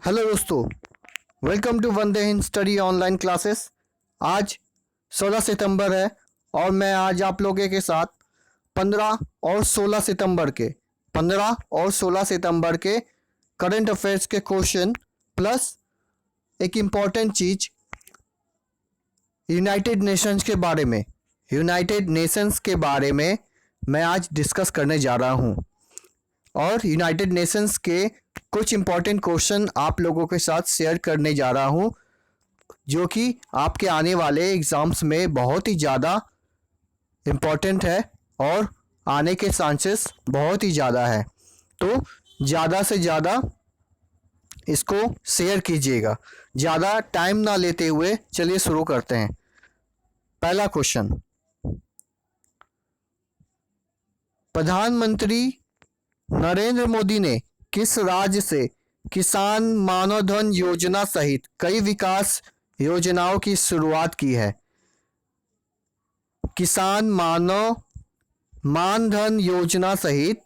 Hello दोस्तों, welcome to Vande Hind study online classes. आज 16 सितंबर है और मैं आज आप लोगों के साथ 15 और 16 सितंबर के 15 और 16 सितंबर के करंट अफेयर्स के क्वेश्चन प्लस एक इम्पॉर्टेंट चीज़ यूनाइटेड नेशंस के बारे में मैं आज डिस्कस करने जा रहा हूँ और यूनाइटेड नेशंस के कुछ इम्पॉर्टेंट क्वेश्चन आप लोगों के साथ शेयर करने जा रहा हूँ जो कि आपके आने वाले एग्ज़ाम्स में बहुत ही ज़्यादा इम्पॉर्टेंट है और आने के चांसेस बहुत ही ज़्यादा है। तो ज़्यादा से ज़्यादा इसको शेयर कीजिएगा। ज़्यादा टाइम ना लेते हुए चलिए शुरू करते हैं। पहला क्वेश्चन, प्रधानमंत्री नरेंद्र मोदी ने किस राज्य से किसान मानधन योजना सहित कई विकास योजनाओं की शुरुआत की है? किसान मानधन योजना सहित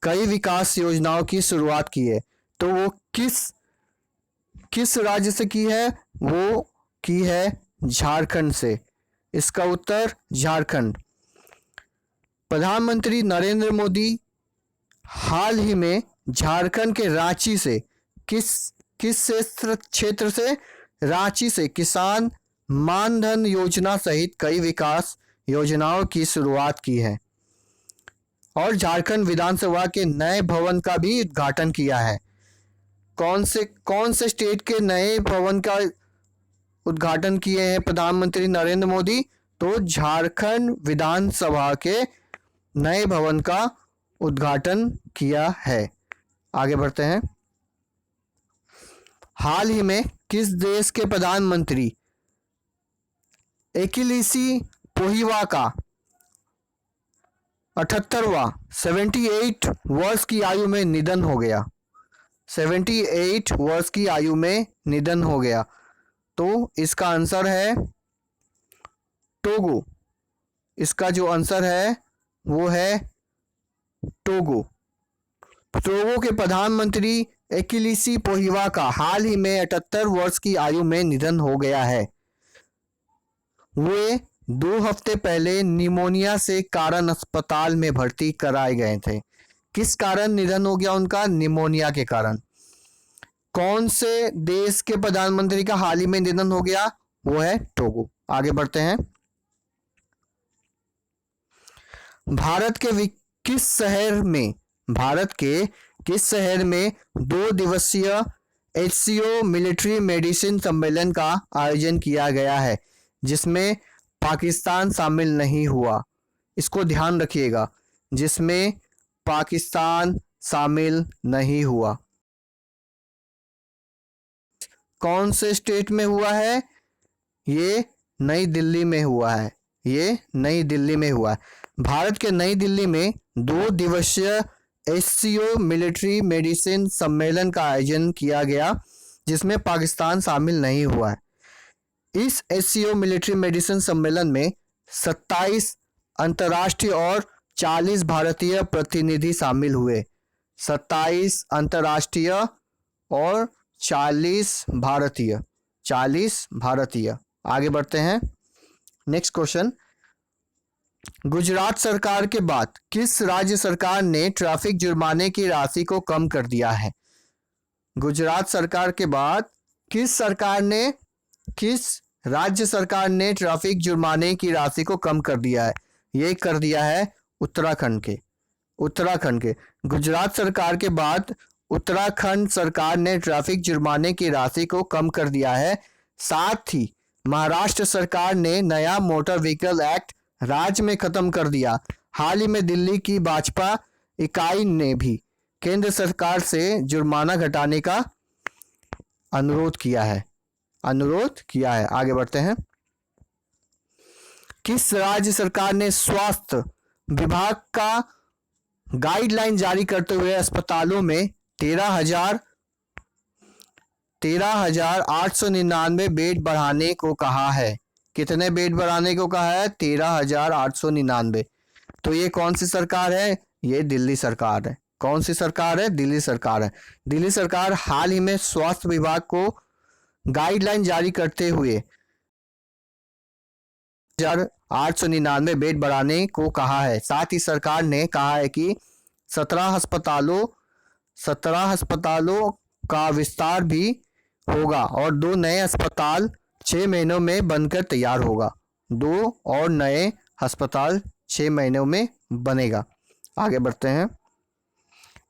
कई विकास योजनाओं की शुरुआत की है, तो वो किस राज्य से की है? वो की है झारखंड से। इसका उत्तर झारखंड। प्रधानमंत्री नरेंद्र मोदी हाल ही में झारखंड के रांची से किस क्षेत्र से रांची से किसान मानधन योजना सहित कई विकास योजनाओं की शुरुआत की है और झारखंड विधानसभा के नए भवन का भी उद्घाटन किया है। कौन से स्टेट के नए भवन का उद्घाटन किए हैं प्रधानमंत्री नरेंद्र मोदी? तो झारखंड विधानसभा के नए भवन का उद्घाटन किया है। आगे बढ़ते हैं। हाल ही में किस देश के प्रधानमंत्री एकिलीसी पोहिवा का 78वां 78 वर्ष की आयु में निधन हो गया? 78 वर्ष की आयु में निधन हो गया। तो इसका आंसर है टोगो। इसका जो आंसर है वो है टोगो। टोगो के प्रधानमंत्री एकिलीसी पोहिवा का हाल ही में 78 वर्ष की आयु में निधन हो गया है। वे 2 हफ्ते पहले निमोनिया से कारण अस्पताल में भर्ती कराए गए थे। किस कारण निधन हो गया उनका? निमोनिया के कारण। कौन से देश के प्रधानमंत्री का हाल ही में निधन हो गया? वो है टोगो। आगे बढ़ते हैं। भारत के किस शहर में 2 दिवसीय HCO मिलिट्री मेडिसिन सम्मेलन का आयोजन किया गया है जिसमें पाकिस्तान शामिल नहीं हुआ? इसको ध्यान रखिएगा, जिसमें पाकिस्तान शामिल नहीं हुआ। कौन से स्टेट में हुआ है? ये नई दिल्ली में हुआ है। भारत के नई दिल्ली में 2 दिवसीय HCO मिलिट्री मेडिसिन सम्मेलन का आयोजन किया गया जिसमें पाकिस्तान शामिल नहीं हुआ है। इस HCO मिलिट्री मेडिसिन सम्मेलन में 27 अंतर्राष्ट्रीय और 40 भारतीय प्रतिनिधि शामिल हुए। 27 अंतर्राष्ट्रीय और 40 भारतीय। आगे बढ़ते हैं। नेक्स्ट क्वेश्चन, गुजरात सरकार के बाद किस राज्य सरकार ने ट्रैफिक जुर्माने की राशि को कम कर दिया है? गुजरात सरकार के बाद किस राज्य सरकार ने ट्रैफिक जुर्माने की राशि को कम कर दिया है? ये कर दिया है उत्तराखंड के। गुजरात सरकार के बाद उत्तराखंड सरकार ने ट्रैफिक जुर्माने की राशि को कम कर दिया है। साथ ही महाराष्ट्र सरकार ने नया मोटर व्हीकल एक्ट राज्य में खत्म कर दिया। हाल ही में दिल्ली की भाजपा इकाई ने भी केंद्र सरकार से जुर्माना घटाने का अनुरोध किया है। आगे बढ़ते हैं। किस राज्य सरकार ने स्वास्थ्य विभाग का गाइडलाइन जारी करते हुए अस्पतालों में 13,899 बेड बढ़ाने को कहा है? कितने बेड बढ़ाने को कहा है? 13,899। तो ये कौन सी सरकार है? ये दिल्ली सरकार है। कौन सी सरकार है? दिल्ली सरकार है। दिल्ली सरकार हाल ही में स्वास्थ्य विभाग को गाइडलाइन जारी करते हुए 899 बेड बढ़ाने को कहा है। साथ ही सरकार ने कहा है कि 17 अस्पतालों का विस्तार भी होगा और 2 नए अस्पताल 6 महीनों में बनकर तैयार होगा। 2 और नए अस्पताल 6 महीनों में बनेगा। आगे बढ़ते हैं।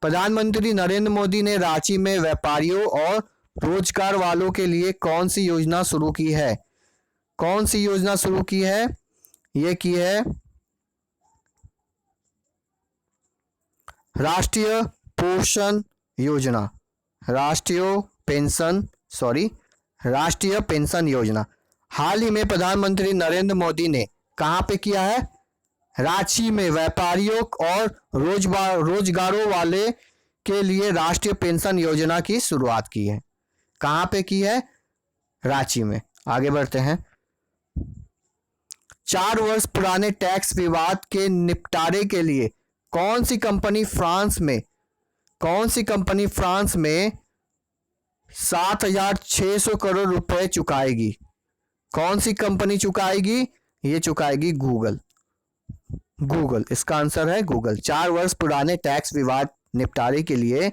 प्रधानमंत्री नरेंद्र मोदी ने रांची में व्यापारियों और रोजगार वालों के लिए कौन सी योजना शुरू की है? कौन सी योजना शुरू की है? ये की है राष्ट्रीय पोषण योजना, राष्ट्रीय पेंशन योजना। हाल ही में प्रधानमंत्री नरेंद्र मोदी ने कहां पे किया है? रांची में व्यापारियों और रोजगारों वाले के लिए राष्ट्रीय पेंशन योजना की शुरुआत की है। कहां पे की है? रांची में। आगे बढ़ते हैं। 4 वर्ष पुराने टैक्स विवाद के निपटारे के लिए कौन सी कंपनी फ्रांस में 7,600 करोड़ रुपए चुकाएगी? कौन सी कंपनी चुकाएगी? ये चुकाएगी गूगल। इसका आंसर है गूगल। 4 वर्ष पुराने टैक्स विवाद निपटारे के लिए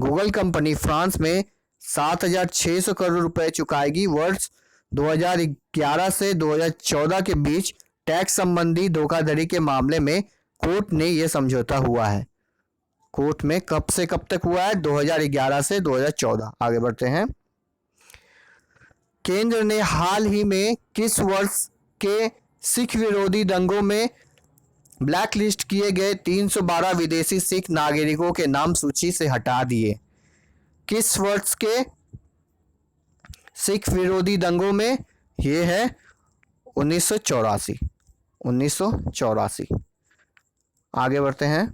गूगल कंपनी फ्रांस में 7,600 करोड़ रुपए चुकाएगी। वर्ष 2011 से 2014 के बीच टैक्स संबंधी धोखाधड़ी के मामले में कोर्ट ने यह समझौता हुआ है। कोर्ट में कब से कब तक हुआ है? 2011 से 2014। आगे बढ़ते हैं। केंद्र ने हाल ही में किस वर्ष के सिख विरोधी दंगों में ब्लैकलिस्ट किए गए 312 विदेशी सिख नागरिकों के नाम सूची से हटा दिए? किस वर्ष के सिख विरोधी दंगों में? यह है 1984। आगे बढ़ते हैं।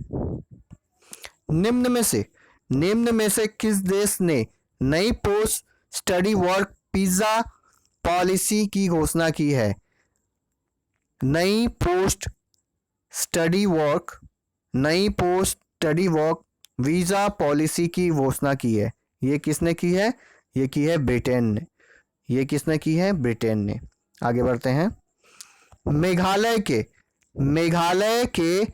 निम्न में से किस देश ने नई post study work visa policy की घोषणा की है? नई post study work visa policy की घोषणा की है। ये किसने की है? ये की है ब्रिटेन ने। ये किसने की है? ब्रिटेन ने। आगे बढ़ते हैं। मेघालय के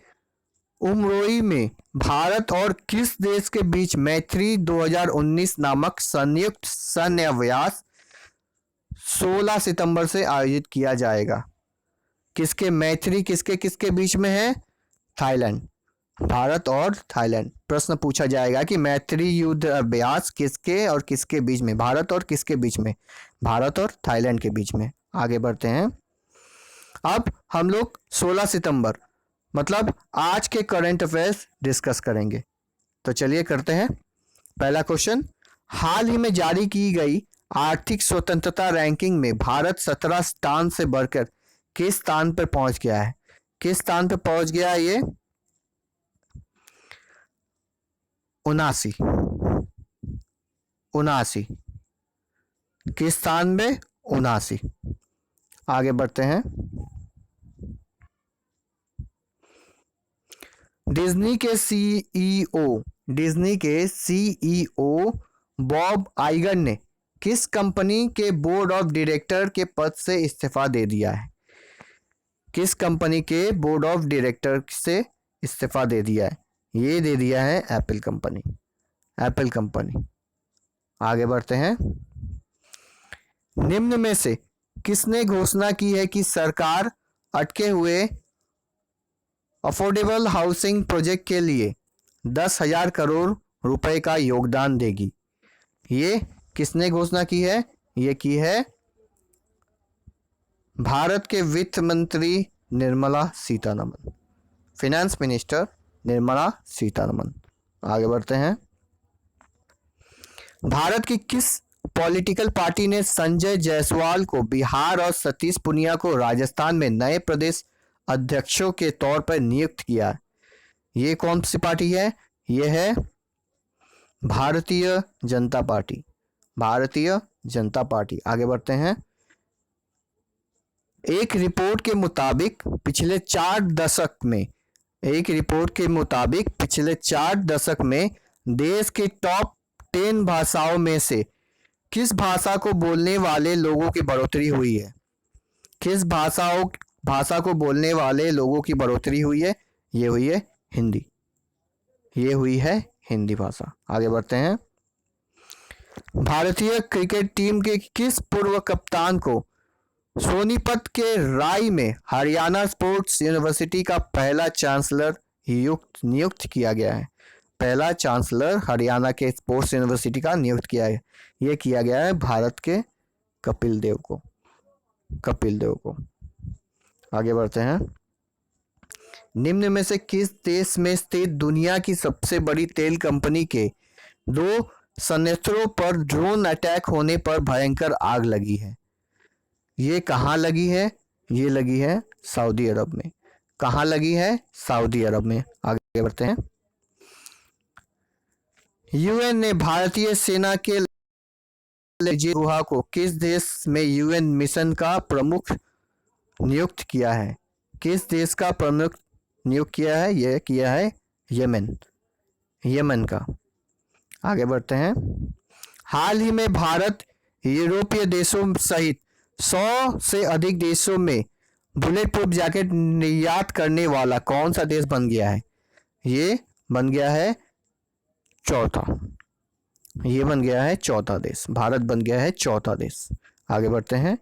उमरोई में भारत और किस देश के बीच मैत्री 2019 नामक संयुक्त सैन्य अभ्यास 16 सितंबर से आयोजित किया जाएगा? किसके बीच में है? थाईलैंड। भारत और थाईलैंड। प्रश्न पूछा जाएगा कि मैत्री युद्ध अभ्यास किसके और किसके बीच में? भारत और किसके बीच में? भारत और थाईलैंड के बीच में। आगे बढ़ते हैं। अब हम लोग 16 सितंबर मतलब आज के करंट अफेयर्स डिस्कस करेंगे। तो चलिए करते हैं। पहला क्वेश्चन, हाल ही में जारी की गई आर्थिक स्वतंत्रता रैंकिंग में भारत 17 स्थान से बढ़कर किस स्थान पर पहुंच गया है? किस स्थान पर पहुंच गया है? ये 79। किस स्थान में? 79। आगे बढ़ते हैं। डिज्नी के सीईओ बॉब आइगर ने किस कंपनी के बोर्ड ऑफ डायरेक्टर के पद से इस्तीफा दे दिया है? किस कंपनी के बोर्ड ऑफ डायरेक्टर से इस्तीफा दे दिया है? ये दे दिया है एप्पल कंपनी। आगे बढ़ते हैं। निम्न में से किसने घोषणा की है कि सरकार अटके हुए अफोर्डेबल हाउसिंग प्रोजेक्ट के लिए 10,000 करोड़ रुपए का योगदान देगी? ये किसने घोषणा की है? ये की है भारत के वित्त मंत्री निर्मला सीतारमण, फिनेंस मिनिस्टर निर्मला सीतारमण। आगे बढ़ते हैं। भारत की किस पॉलिटिकल पार्टी ने संजय जायसवाल को बिहार और सतीश पूनिया को राजस्थान में नए प्रदेश अध्यक्षों के तौर पर नियुक्त किया? ये कौन सी पार्टी है? ये है भारतीय जनता पार्टी। आगे बढ़ते हैं। एक रिपोर्ट के मुताबिक पिछले 4 दशक में एक रिपोर्ट के मुताबिक पिछले 4 दशक में देश के टॉप 10 भाषाओं में से किस भाषा को बोलने वाले लोगों की बढ़ोतरी हुई है? किस भाषा को बोलने वाले लोगों की बढ़ोतरी हुई है? ये हुई है हिंदी। ये हुई है हिंदी भाषा। आगे बढ़ते हैं। भारतीय क्रिकेट टीम के किस पूर्व कप्तान को सोनीपत के राय में हरियाणा स्पोर्ट्स यूनिवर्सिटी का पहला चांसलर नियुक्त किया गया है? पहला चांसलर हरियाणा के स्पोर्ट्स यूनिवर्सिटी का नियुक्त किया है, यह किया गया है भारत के कपिल देव को। आगे बढ़ते हैं। निम्न में से किस देश में स्थित दुनिया की सबसे बड़ी तेल कंपनी के 2 संयंत्रों पर ड्रोन अटैक होने पर भयंकर आग लगी है? ये कहाँ लगी है? ये लगी है सऊदी अरब में। कहाँ लगी है? सऊदी अरब में। आगे बढ़ते हैं। यूएन ने भारतीय सेना के गुहा को किस देश में यूएन मिशन का प्रमुख नियुक्त किया है? किस देश का प्रमुख नियुक्त किया है? यह किया है यमन का। आगे बढ़ते हैं। हाल ही में भारत यूरोपीय देशों सहित 100 से अधिक देशों में बुलेट प्रूफ जैकेट निर्यात करने वाला कौन सा देश बन गया है? ये बन गया है चौथा। ये बन गया है चौथा देश। भारत बन गया है चौथा देश। आगे बढ़ते हैं।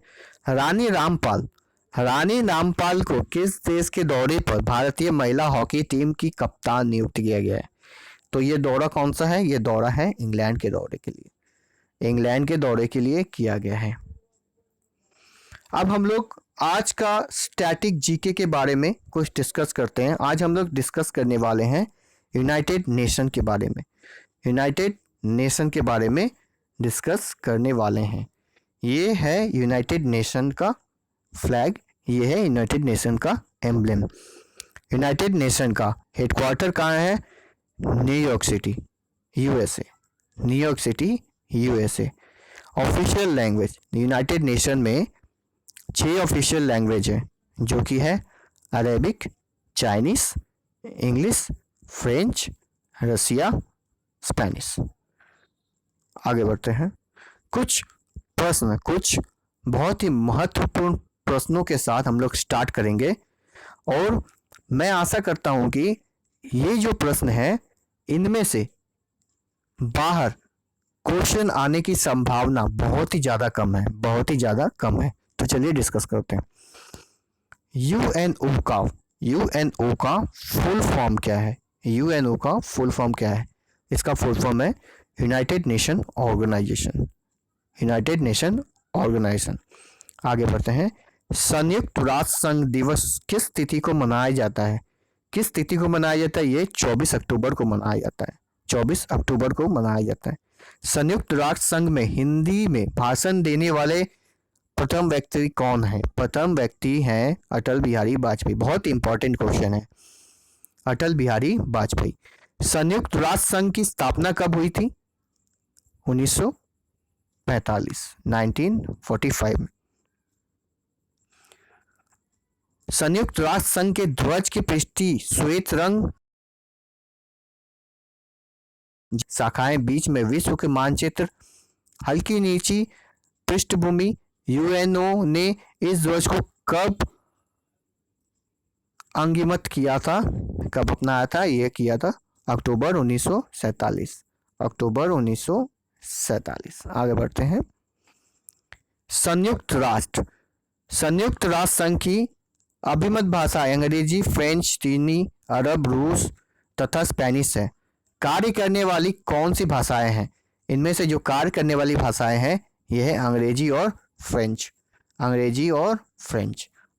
रानी रामपाल को किस देश के दौरे पर भारतीय महिला हॉकी टीम की कप्तान नियुक्त किया गया है? तो ये दौरा कौन सा है? ये दौरा है इंग्लैंड के दौरे के लिए। इंग्लैंड के दौरे के लिए किया गया है। अब हम लोग आज का स्टैटिक जीके के बारे में कुछ डिस्कस करते हैं। आज हम लोग डिस्कस करने वाले हैं यूनाइटेड नेशन के बारे में। यूनाइटेड नेशन के बारे में डिस्कस करने वाले हैं। ये है यूनाइटेड नेशन का फ्लैग, ये है यूनाइटेड नेशन का एम्ब्लेम। यूनाइटेड नेशन का हेडक्वार्टर कहाँ है? New York city, USA. New York city, USA. Official language United nation में 6 ऑफिशियल लैंग्वेज है, जो कि है अरेबिक, चाइनीस, इंग्लिश, फ्रेंच, रसिया, स्पेनिश। आगे बढ़ते हैं। कुछ बहुत ही महत्वपूर्ण प्रश्नों के साथ हम लोग स्टार्ट करेंगे, और मैं आशा करता हूं कि ये जो प्रश्न है इनमें से बाहर क्वेश्चन आने की संभावना बहुत ही ज़्यादा कम है। तो चलिए डिस्कस करते हैं। यूएनओ का फुल फॉर्म क्या है? यूएनओ का फुल फॉर्म क्या है? इसका फुल फॉर्म है यूनाइटेड नेशन ऑर्गेनाइजेशन। आगे बढ़ते हैं। संयुक्त राष्ट्र संघ दिवस किस तिथि को मनाया जाता है? ये 24 अक्टूबर को मनाया जाता है। संयुक्त राष्ट्र संघ में हिंदी में भाषण देने वाले प्रथम व्यक्ति कौन है? प्रथम व्यक्ति हैं अटल बिहारी वाजपेयी। बहुत इंपॉर्टेंट क्वेश्चन है, अटल बिहारी वाजपेयी। संयुक्त राष्ट्र संघ की स्थापना कब हुई थी? 1945 में। संयुक्त राष्ट्र संघ के ध्वज की पृष्ठी श्वेत रंग, शाखाएं बीच में विश्व के मानचित्र, हल्की नीची पृष्ठभूमि। यूएनओ ने इस ध्वज को कब अंगिमत किया था, कब अपनाया था? यह किया था अक्टूबर 1947। आगे बढ़ते हैं। संयुक्त राष्ट्र संघ की अभिमत भाषा अंग्रेजी, फ्रेंच, चीनी, अरब, रूस तथा स्पेनिश है। कार्य करने वाली कौन सी भाषाएं हैं? इनमें से जो कार्य करने वाली भाषाएं हैं यह है अंग्रेजी और फ्रेंच।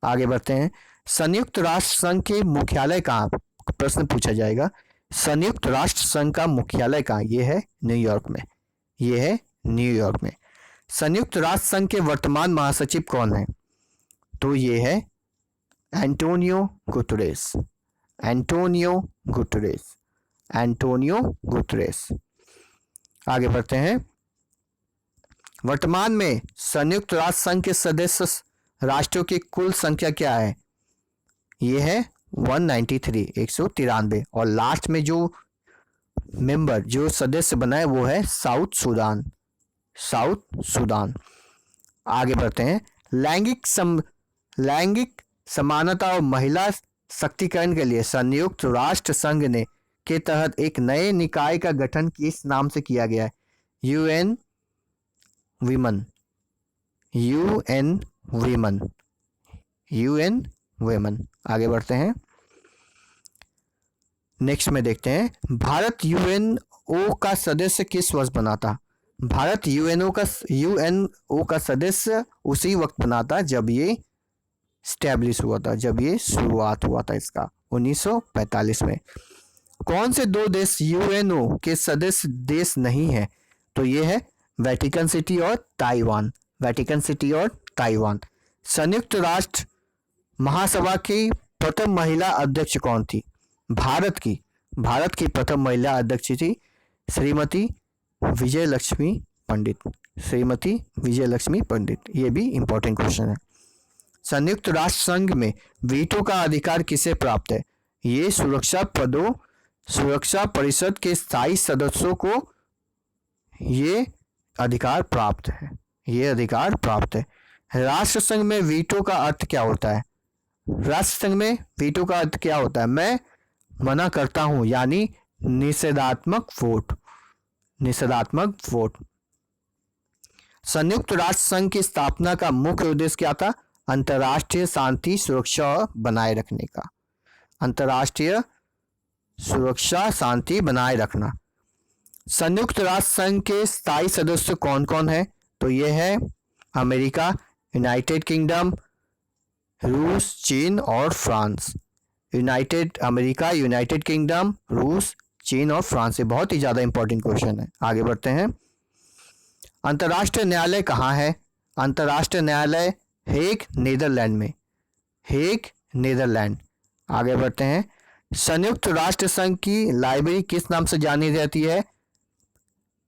आगे बढ़ते हैं। संयुक्त राष्ट्र संघ के मुख्यालय कहाँ? प्रश्न पूछा जाएगा। संयुक्त राष्ट्र संघ का मुख्यालय कहाँ? यह है न्यूयॉर्क में। संयुक्त राष्ट्र संघ के वर्तमान महासचिव कौन है? तो ये है एंटोनियो गुटरेस। आगे बढ़ते हैं। वर्तमान में संयुक्त राष्ट्र संघ के सदस्य राष्ट्रों की कुल संख्या क्या है? यह है 193, 193। और लास्ट में जो मेंबर, जो सदस्य बना है वो है साउथ सूडान, साउथ सूडान। आगे बढ़ते हैं। लैंगिक समानता और महिला शक्तिकरण के लिए संयुक्त राष्ट्र संघ ने के तहत एक नए निकाय का गठन किस नाम से किया गया है? UN women, UN women, UN women. आगे बढ़ते हैं। नेक्स्ट में देखते हैं, भारत यूएनओ का सदस्य किस वर्ष बना था? भारत यूएनओ का सदस्य उसी वक्त बना था जब ये स्टैब्लिश हुआ था, जब ये शुरुआत हुआ था इसका 1945 में। कौन से दो देश यूएनओ के सदस्य देश नहीं है? तो ये है वेटिकन सिटी और ताइवान, वेटिकन सिटी और ताइवान। संयुक्त राष्ट्र महासभा की प्रथम महिला अध्यक्ष कौन थी? भारत की प्रथम महिला अध्यक्ष थी श्रीमती विजय लक्ष्मी पंडित, श्रीमती विजय लक्ष्मी पंडित। ये भी इंपॉर्टेंट क्वेश्चन है। संयुक्त राष्ट्र संघ में वीटो का अधिकार किसे प्राप्त है? ये सुरक्षा परिषद के स्थायी सदस्यों को ये अधिकार प्राप्त है, ये अधिकार प्राप्त है। राष्ट्र संघ में वीटो का अर्थ क्या होता है? राष्ट्र संघ में वीटो का अर्थ क्या होता है? मैं मना करता हूं, यानी निषेधात्मक वोट, निषेधात्मक वोट। संयुक्त राष्ट्र संघ की स्थापना का मुख्य उद्देश्य क्या था? अंतर्राष्ट्रीय शांति सुरक्षा बनाए रखने का, अंतर्राष्ट्रीय सुरक्षा शांति बनाए रखना। संयुक्त राष्ट्र संघ के स्थायी सदस्य कौन कौन है? तो ये है अमेरिका, यूनाइटेड किंगडम, रूस, चीन और फ्रांस। अमेरिका, यूनाइटेड किंगडम, रूस, चीन और फ्रांस। से बहुत ही ज़्यादा इंपॉर्टेंट क्वेश्चन है। आगे बढ़ते हैं। अंतर्राष्ट्रीय न्यायालय कहाँ है? अंतर्राष्ट्रीय न्यायालय हेग, नीदरलैंड में, हेग, नीदरलैंड। आगे बढ़ते हैं। संयुक्त राष्ट्र संघ की लाइब्रेरी किस नाम से जानी जाती है?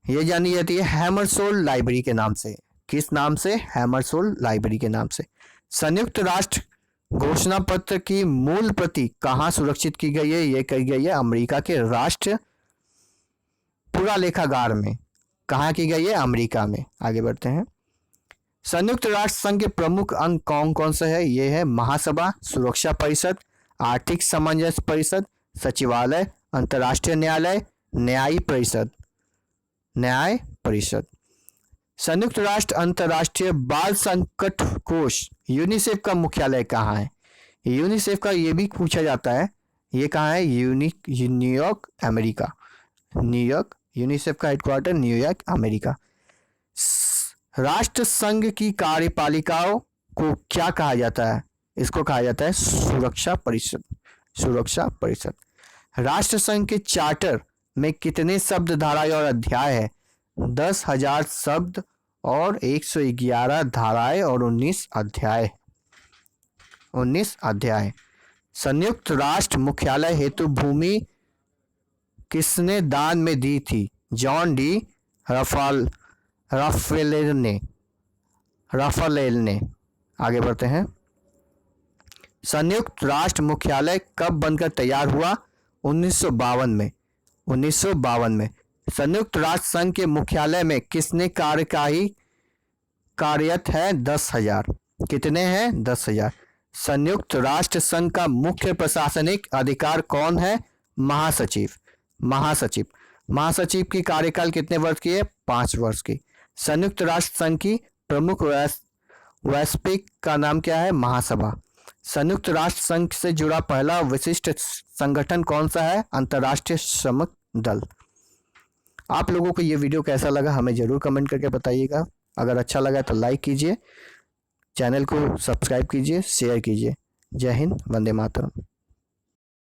ये जानी जाती है हैमरशोल्ड लाइब्रेरी के नाम से। किस नाम से? हैमरशोल्ड लाइब्रेरी के नाम से। संयुक्त राष्ट्र घोषणा पत्र की मूल प्रति कहाँ सुरक्षित की गई है? ये की गई है अमेरिका के राष्ट्र पुरालेखागार में। कहाँ की गई है? अमेरिका में। आगे बढ़ते हैं। संयुक्त राष्ट्र संघ के प्रमुख अंग कौन कौन से है? ये है महासभा, सुरक्षा परिषद, आर्थिक सामंजस्य परिषद, सचिवालय, अंतर्राष्ट्रीय न्यायालय, न्याय परिषद, न्याय परिषद। संयुक्त राष्ट्र अंतर्राष्ट्रीय बाल संकट कोष यूनिसेफ का मुख्यालय कहाँ है? यूनिसेफ का ये भी पूछा जाता है, ये कहाँ है? New York, America, New York. यूनिसेफ का हेडक्वार्टर न्यूयॉर्क, अमेरिका। राष्ट्र संघ की कार्यपालिकाओं को क्या कहा जाता है? इसको कहा जाता है सुरक्षा परिषद, सुरक्षा परिषद। राष्ट्र संघ के चार्टर में कितने शब्द, धाराएं और अध्याय है? 10,000 शब्द और 111 धाराएं और 19 अध्याय, 19 अध्याय। संयुक्त राष्ट्र मुख्यालय हेतु भूमि किसने दान में दी थी? जॉन डी राफेल ने। आगे बढ़ते हैं। संयुक्त राष्ट्र मुख्यालय कब बनकर तैयार हुआ? 1952 में, 1952 में। संयुक्त राष्ट्र संघ के मुख्यालय में किसने कार्यरत है? 10,000। कितने हैं? 10,000। संयुक्त राष्ट्र संघ का मुख्य प्रशासनिक अधिकार कौन है? महासचिव, महासचिव। महासचिव की कार्यकाल कितने वर्ष की है? 5 वर्ष की। संयुक्त राष्ट्र संघ की प्रमुख वैश्विक का नाम क्या है? महासभा। संयुक्त राष्ट्र संघ से जुड़ा पहला विशिष्ट संगठन कौन सा है? अंतर्राष्ट्रीय श्रमिक दल। आप लोगों को ये वीडियो कैसा लगा हमें ज़रूर कमेंट करके बताइएगा। अगर अच्छा लगा तो लाइक कीजिए, चैनल को सब्सक्राइब कीजिए, शेयर कीजिए। जय हिंद, वंदे मातरम।